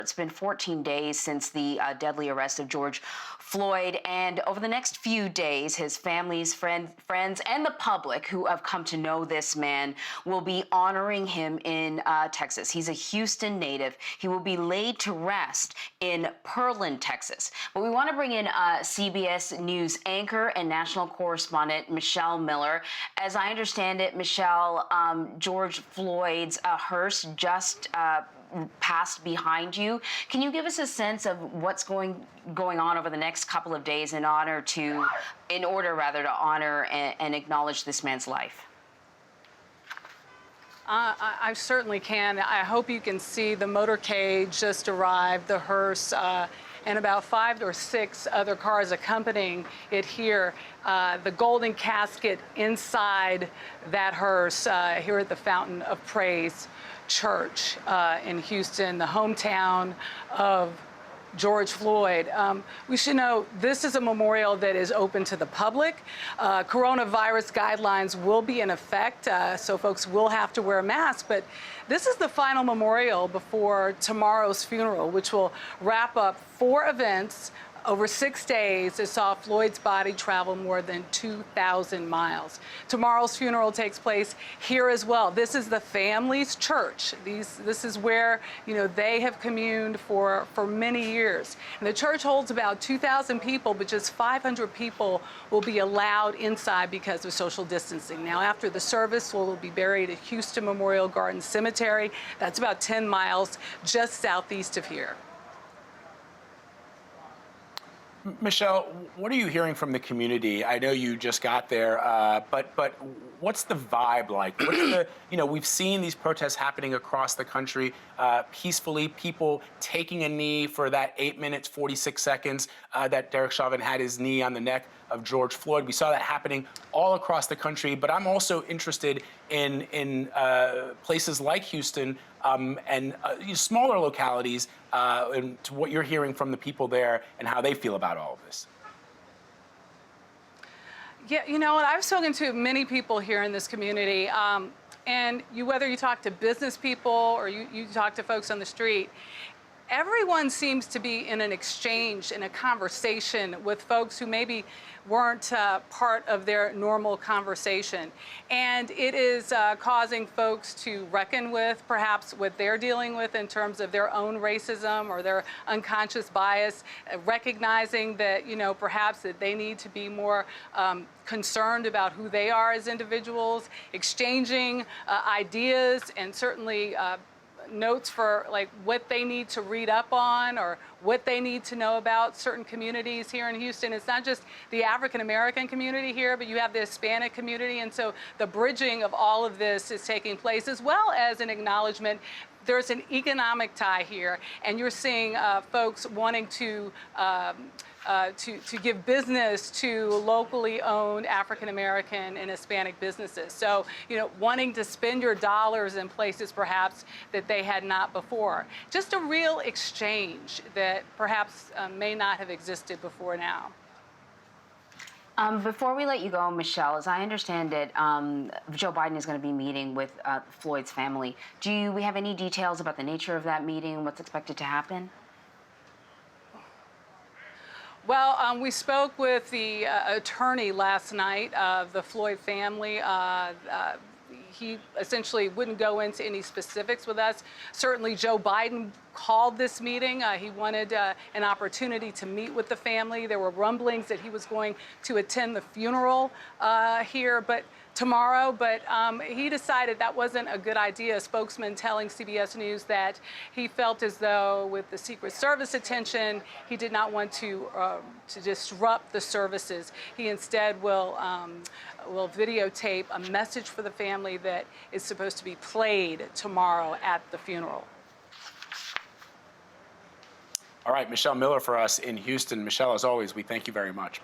It's been 14 days since the deadly arrest of George Floyd, and over the next few days, his family's friends, and the public who have come to know this man will be honoring him in Texas. He's a Houston native. He will be laid to rest in Pearland, Texas. But we want to bring in CBS News anchor and national correspondent Michelle Miller. As I understand it, Michelle, George Floyd's hearse just passed behind you. Can you give us a sense of what's going on over the next couple of days in order to honor and acknowledge this man's life? I certainly can. I hope you can see the motorcade just arrived, the hearse, and about 5 or 6 other cars accompanying it here. The golden casket inside that hearse here at the Fountain of Praise Church in Houston, the hometown of George Floyd. We should know this is a memorial that is open to the public. Coronavirus guidelines will be in effect, so folks will have to wear a mask, but this is the final memorial before tomorrow's funeral, which will wrap up 4 events over 6 days that saw Floyd's body travel more than 2,000 miles. Tomorrow's funeral takes place here as well. This is the family's church. This is where, they have communed for many years. And the church holds about 2,000 people, but just 500 people will be allowed inside because of social distancing. Now, after the service, we'll be buried at Houston Memorial Garden Cemetery. That's about 10 miles just southeast of here. Michelle, what are you hearing from the community? I know you just got there, but what's the vibe like? What's the, we've seen these protests happening across the country peacefully, people taking a knee for that 8 minutes, 46 seconds that Derek Chauvin had his knee on the neck of George Floyd. We saw that happening all across the country, but I'm also interested in places like Houston and smaller localities and to what you're hearing from the people there and how they feel about all of this. Yeah, you know what? I've spoken to many people here in this community, and whether you talk to business people or you talk to folks on the street, everyone seems to be in an exchange, in a conversation with folks who maybe weren't part of their normal conversation. And it is causing folks to reckon with perhaps what they're dealing with in terms of their own racism or their unconscious bias, recognizing that, perhaps that they need to be more concerned about who they are as individuals, exchanging ideas and certainly notes for what they need to read up on or what they need to know about certain communities here in Houston. It's not just the African American community here, but you have the Hispanic community. And so the bridging of all of this is taking place, as well as an acknowledgement there's an economic tie here, and you're seeing folks wanting to give business to locally owned African American and Hispanic businesses. So, wanting to spend your dollars in places perhaps that they had not before. Just a real exchange that perhaps may not have existed before now. Before we let you go, Michelle, as I understand it, Joe Biden is going to be meeting with Floyd's family. Do we have any details about the nature of that meeting and what's expected to happen? Well, we spoke with the attorney last night of the Floyd family. He essentially wouldn't go into any specifics with us. Certainly, Joe Biden called this meeting. He wanted an opportunity to meet with the family. There were rumblings that he was going to attend the funeral here tomorrow, but he decided that wasn't a good idea. A spokesman telling CBS News that he felt as though with the Secret Service attention, he did not want to disrupt the services. He instead will videotape a message for the family that is supposed to be played tomorrow at the funeral. All right, Michelle Miller for us in Houston. Michelle, as always, we thank you very much.